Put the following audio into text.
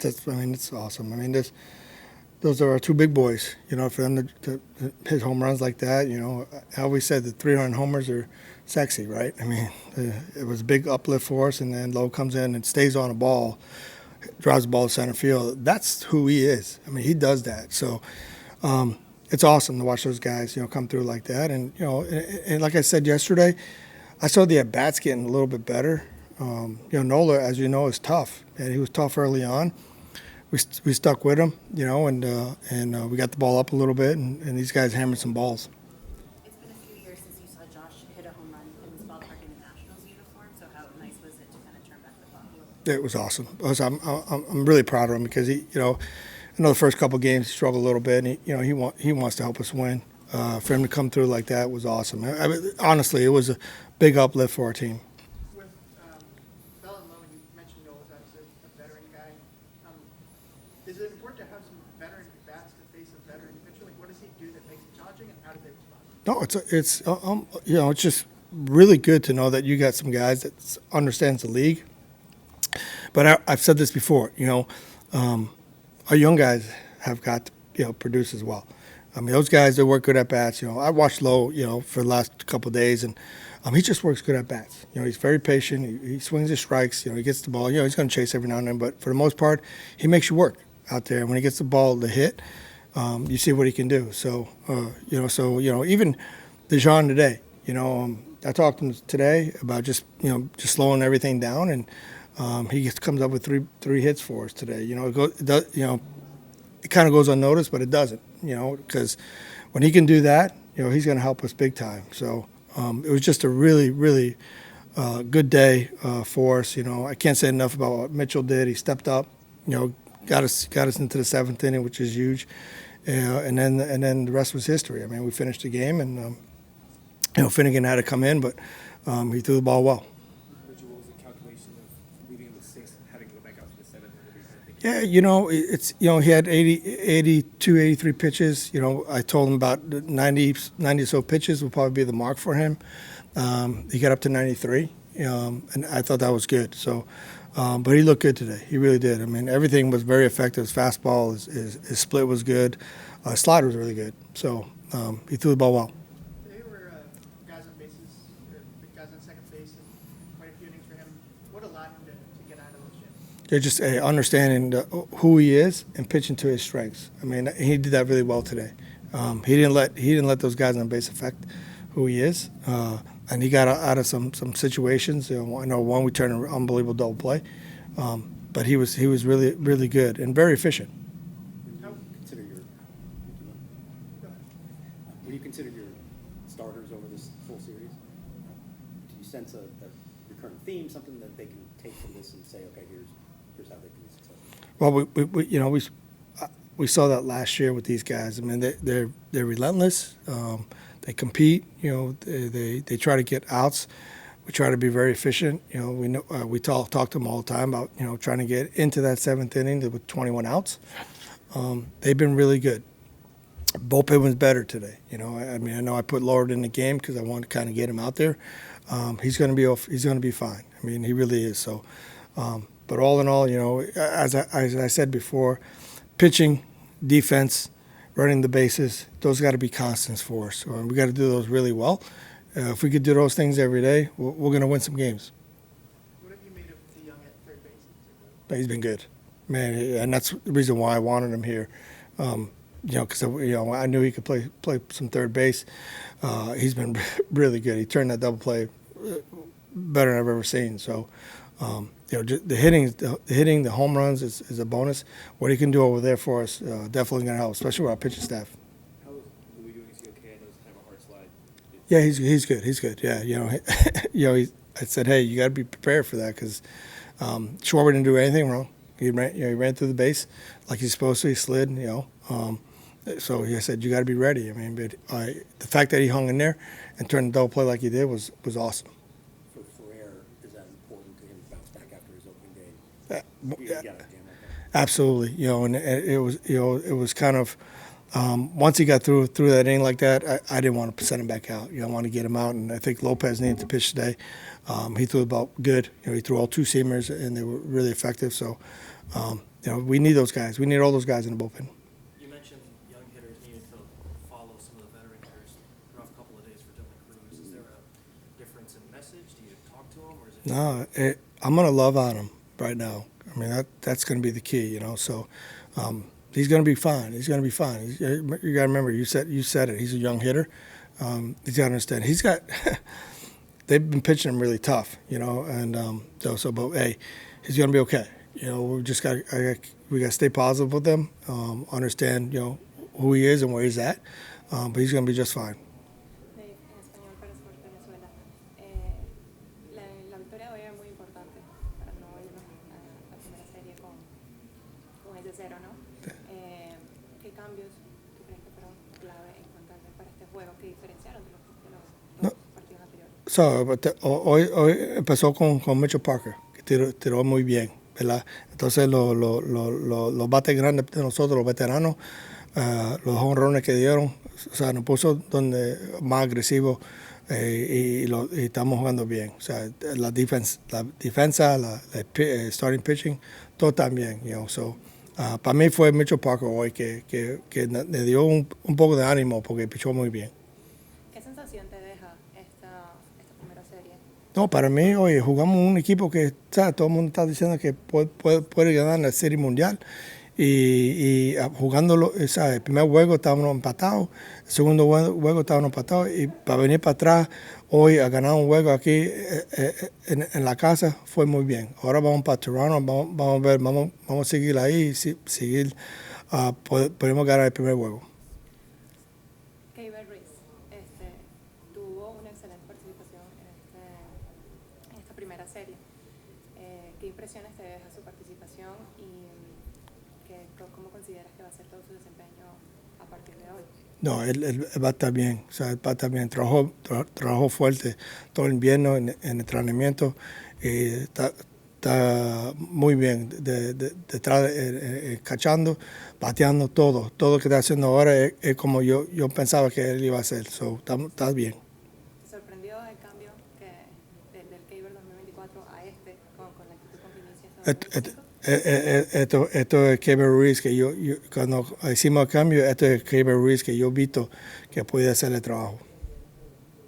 I mean, it's awesome. I mean, those are our two big boys. For them to hit home runs like that, I always said the 300 homers are sexy, right? I mean, it was a big uplift for us, and then Lowe comes in and stays on a ball, drives the ball to center field. That's who he is. I mean, he does that. So it's awesome to watch those guys, come through like that. And like I said yesterday, I saw the at-bats getting a little bit better. Nola, as you know, is tough, and he was tough early on. We stuck with him, and we got the ball up a little bit, and these guys hammered some balls. It's been a few years since you saw Josh hit a home run in this ballpark in the Nationals uniform. So how nice was it to kind of turn back the clock a little bit? It was awesome. I'm really proud of him because I know the first couple of games he struggled a little bit, and he wants to help us win. For him to come through like that was awesome. Honestly, it was a big uplift for our team. With Bell and Lowe, you mentioned Noel as a veteran guy. Is it important to have some veteran bats to face a veteran pitcher? Like, what does he do that makes it challenging, and how do they respond? No, it's just really good to know that you got some guys that understands the league. But I've said this before, our young guys have got to produce as well. I mean, those guys that work good at bats. I watched Lowe, for the last couple of days, and he just works good at bats. He's very patient. He swings his strikes. He gets the ball. He's going to chase every now and then, but for the most part, he makes you work out there. When he gets the ball to hit, you see what he can do. So, even DeJean today, I talked to him today about just slowing everything down, and he comes up with three hits for us today. It kind of goes unnoticed, but it doesn't. Because when he can do that, he's going to help us big time. So it was just a really, really good day for us. I can't say enough about what Mitchell did. He stepped up. Got us into the seventh inning, which is huge. And then the rest was history. I mean, we finished the game, and Finnegan had to come in, but he threw the ball well. What was the calculation of leaving in the sixth and having to go back out to the seventh? Yeah, he had 82, 83 pitches. I told him about 90 or so pitches would probably be the mark for him. He got up to 93, and I thought that was good. So, but he looked good today. He really did. I mean, everything was very effective. His fastball, his split was good. His slider was really good. So he threw the ball well. They were guys on bases, guys on second base, and quite a few innings for him. What allowed him to get out of those shifts? They're just understanding who he is and pitching to his strengths. I mean, he did that really well today. He didn't let those guys on base affect who he is, and he got out of some situations. I know one we turned an unbelievable double play, but he was really really good and very efficient. When you consider your starters over this full series, do you sense a recurring theme, something that they can take from this and say, okay, here's how they can be successful? Well, we saw that last year with these guys. I mean, they're relentless. They compete. They try to get outs. We try to be very efficient. We talk to them all the time about trying to get into that seventh inning with 21 outs. They've been really good. Bullpen was better today. I know I put Lord in the game because I wanted to kind of get him out there. He's going to be fine. I mean, he really is. So, but all in all, as I said before, pitching, defense, running the bases, those got to be constants for us. So we got to do those really well. If we could do those things every day, we're going to win some games. What have you made of the young at third base? He's been good, man, and that's the reason why I wanted him here. Because I knew he could play some third base. He's been really good. He turned that double play better than I've ever seen. So, the hitting, the home runs is a bonus. What he can do over there for us definitely going to help, especially with our pitching staff. How is Lowe doing? Is he okay? I know it's kind of a hard slide. Yeah, he's good. He's good. Yeah, I said, hey, you got to be prepared for that because Schwarber didn't do anything wrong. He ran through the base like he's supposed to. He slid, So I said, you got to be ready. I mean, but the fact that he hung in there and turned the double play like he did was awesome. For Ferrer, is that important to him to bounce back after his opening game? Absolutely. And it was kind of once he got through that inning like that, I didn't want to send him back out. I want to get him out, and I think Lopez needed to pitch today. He threw about good. He threw all 2 seamers, and they were really effective. So, we need those guys. We need all those guys in the bullpen. You mentioned young hitters needing to follow some of the veteran hitters. Rough couple of days for Dylan Cruz. Is there a difference in message? Do you talk to him, or is it? No, I'm gonna love on him right now. I mean, that's gonna be the key, So, he's gonna be fine. He's gonna be fine. You gotta remember, you said it. He's a young hitter. He's gotta understand. He's got. They've been pitching him really tough, and but hey, he's gonna be okay. We just we got to stay positive with him. Understand, who he is and where he's at. But he's gonna be just fine. Dave, en español para Sport Venezuela. La victoria de hoy era muy importante para no irnos a la primera serie con ese 0, ¿no? ¿Qué cambios tú crees que fueron clave e importantes para este juego que diferenciaron de los partidos anteriores? Hoy empezó con Mitchell Parker, que tiró muy bien, ¿verdad? Entonces los bates grandes de nosotros, los veteranos, los jonrones que dieron, nos puso donde más agresivo y estamos jugando bien. O sea, la defensa, starting pitching, todo está bien. Para mí fue Mitchell Parker hoy que le dio un poco de ánimo porque pichó muy bien. ¿Qué sensación te deja esta primera serie? No, para mí, oye, jugamos un equipo que, todo el mundo está diciendo que puede ganar la Serie Mundial. Y jugándolo, el primer juego estábamos empatados, el segundo juego estábamos empatados. Y para venir para atrás hoy a ganar un juego aquí en la casa fue muy bien. Ahora vamos para Toronto, vamos a ver, vamos a seguir ahí y seguir, podemos ganar el primer juego. Keiber Ruiz tuvo una excelente participación en esta primera serie. ¿Qué impresiones te deja su participación y cómo consideras que va a ser todo su desempeño a partir de hoy? No, él va a estar bien, va a estar bien. Trabajó fuerte todo el invierno en entrenamiento. Está muy bien detrás, cachando, bateando todo. Todo lo que está haciendo ahora es como yo pensaba que él iba a hacer. Está bien. ¿Te sorprendió el cambio del Keiber 2024 a con la actitud con que inicia Esto es Keiber Ruiz que yo cuando hicimos el cambio, esto es Keiber Ruiz que yo he visto que puede hacer el trabajo.